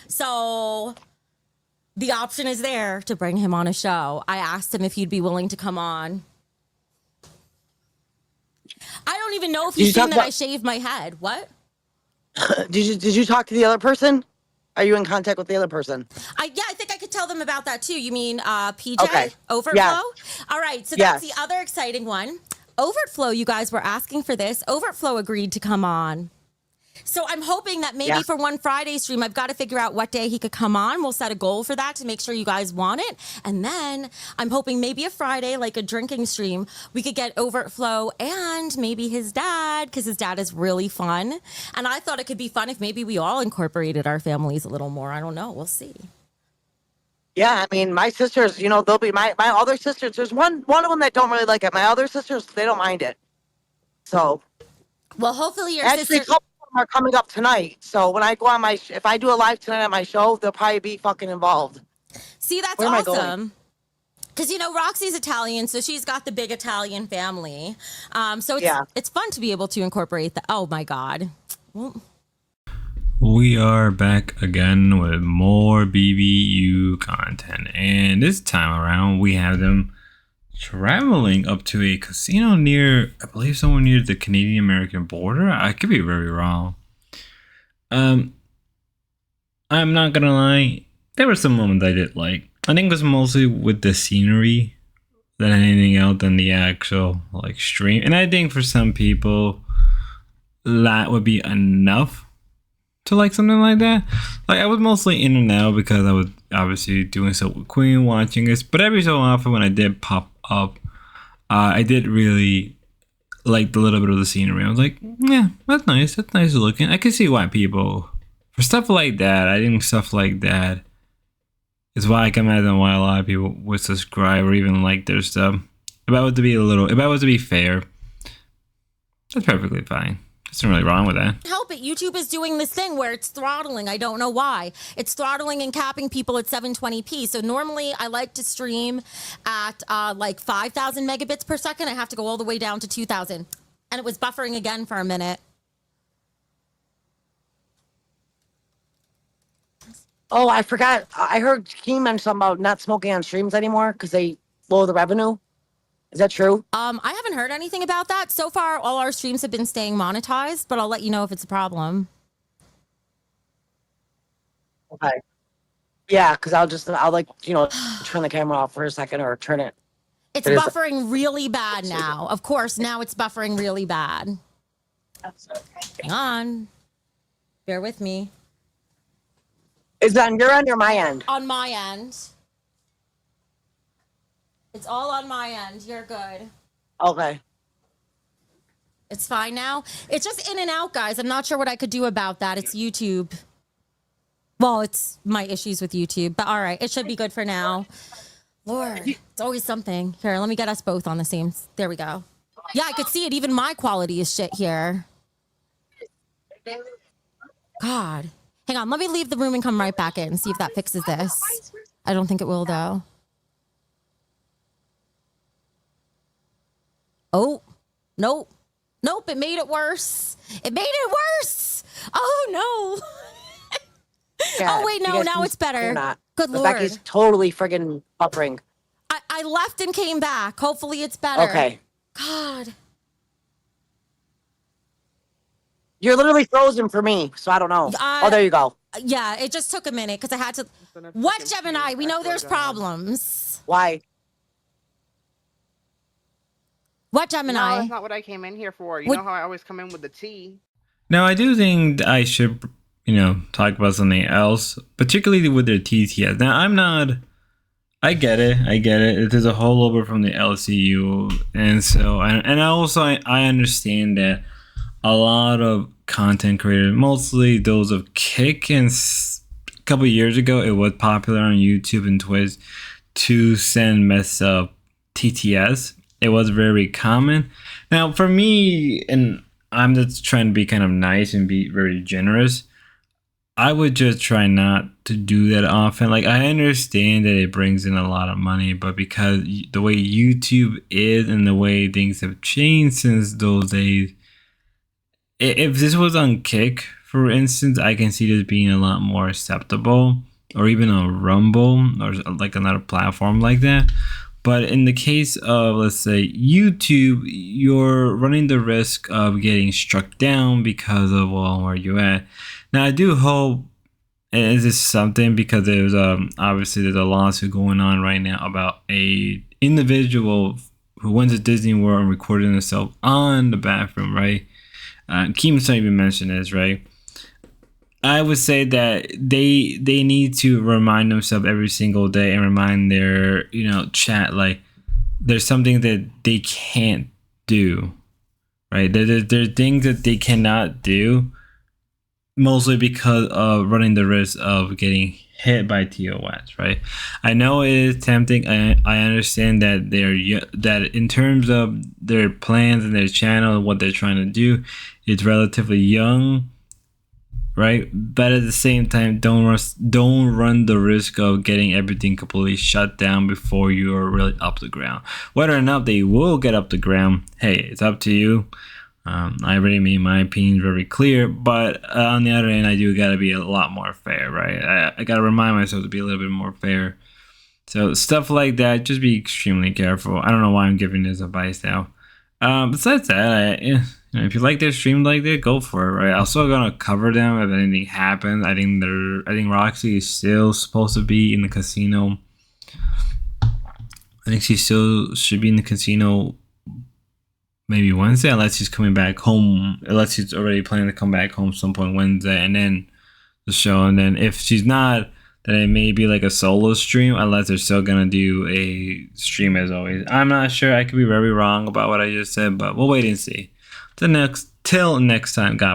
So the option is there to bring him on a show. I asked him if he'd be willing to come on. I don't even know if he's seen that I shaved my head. What? Did you talk to the other person? Are you in contact with the other person? I think I could tell them about that too. You mean PJ? Okay. Overflow? Yes. All right, so that's the other exciting one. Overflow, you guys were asking for this. Overflow agreed to come on. So I'm hoping that maybe for one Friday stream, I've got to figure out what day he could come on. We'll set a goal for that to make sure you guys want it. And then I'm hoping maybe a Friday, like a drinking stream, we could get Overflow and maybe his dad, because his dad is really fun. And I thought it could be fun if maybe we all incorporated our families a little more. I don't know. We'll see. Yeah, I mean, my sisters, you know, they'll be my other sisters. There's one of them that don't really like it. My other sisters, they don't mind it. So, well, hopefully your actually, sister... a couple of them are coming up tonight. So when I go on if I do a live tonight at my show, they'll probably be fucking involved. See, that's awesome. Because, you know, Roxy's Italian, so she's got the big Italian family. So it's fun to be able to incorporate that. Oh, my God. Well, we are back again with more BBU content, and this time around we have them traveling up to a casino near, I believe, somewhere near the Canadian-American border. I could be very wrong. I'm not gonna lie, there were some moments I did like. I think it was mostly with the scenery than anything else than the actual like stream, and I think for some people that would be enough to like something like that. Like, I was mostly in and out because I was obviously doing so with Queen, watching this, but every so often when I did pop up, I did really like the little bit of the scenery. I was like, yeah, that's nice looking. I can see why people, for stuff like that, I think stuff like that is why I can imagine why a lot of people would subscribe or even like their stuff. If I was to be fair, that's perfectly fine. There's nothing really wrong with that. Help it. YouTube is doing this thing where it's throttling. I don't know why. It's throttling and capping people at 720p. So normally I like to stream at like 5,000 megabits per second. I have to go all the way down to 2,000. And it was buffering again for a minute. Oh, I forgot. I heard Keen mention something about not smoking on streams anymore because they lower the revenue. Is that true? I haven't heard anything about that. So far, all our streams have been staying monetized, but I'll let you know if it's a problem. Okay. Yeah, because I'll like, you know, turn the camera off for a second or turn it. It's buffering really bad now. Of course, now it's buffering really bad. Hang on. Bear with me. Is that on your end or my end? On my end. It's all on my end. You're good. Okay. It's fine now. It's just in and out, guys. I'm not sure what I could do about that. It's YouTube. Well, it's my issues with YouTube, but all right. It should be good for now. Lord, it's always something. Here, let me get us both on the same. There we go. Yeah, I could see it. Even my quality is shit here. God. Hang on. Let me leave the room and come right back in and see if that fixes this. I don't think it will, though. Oh, nope. Nope, it made it worse. It made it worse. Oh, no. Yeah, oh, wait, no, now it's better. Good Lord. Becky's totally friggin' buffering. I left and came back. Hopefully it's better. Okay. God. You're literally frozen for me, so I don't know. Oh, there you go. Yeah, it just took a minute because I had to. What, Gemini? We know there's problems. Why? What, Gemini? No, that's not what I came in here for. You know how I always come in with the tea? Now, I do think I should, talk about something else, particularly with their TTS. Now, I get it. It is a holdover from the LCU. And so, and also, I understand that a lot of content creators, mostly those of Kick, and a couple of years ago, it was popular on YouTube and Twitch to send mess up TTS. It was very common. Now, for me, and I'm just trying to be kind of nice and be very generous, I would just try not to do that often. Like, I understand that it brings in a lot of money, but because the way YouTube is and the way things have changed since those days, if this was on Kick, for instance, I can see this being a lot more acceptable, or even a Rumble or like another platform like that. But in the case of, let's say, YouTube, you're running the risk of getting struck down because of, well, where you at. Now, I do hope, and this is something, because there's obviously there's a lawsuit going on right now about a individual who went to Disney World and recorded himself on the bathroom, right? Keem's not even mentioned this, right? I would say that they need to remind themselves every single day and remind their chat, like, there's something that they can't do, right? There are things that they cannot do, mostly because of running the risk of getting hit by TOS, right? I know it is tempting. I understand that that in terms of their plans and their channel and what they're trying to do, it's relatively young, right? But at the same time, don't run the risk of getting everything completely shut down before you are really up the ground. Whether or not they will get up the ground, hey, it's up to you. I already made my opinion very clear, but on the other end, I do gotta be a lot more fair, right? I gotta remind myself to be a little bit more fair. So stuff like that, just be extremely careful. I don't know why I'm giving this advice now. Besides that, if you like their stream like that, go for it, right? I'm still gonna cover them if anything happens. I think Roxy is still supposed to be in the casino. I think she still should be in the casino maybe Wednesday, unless she's coming back home, unless she's already planning to come back home some point Wednesday and then the show. And then if she's not, then it may be like a solo stream, unless they're still gonna do a stream as always. I'm not sure. I could be very wrong about what I just said, but we'll wait and see. Till next time, God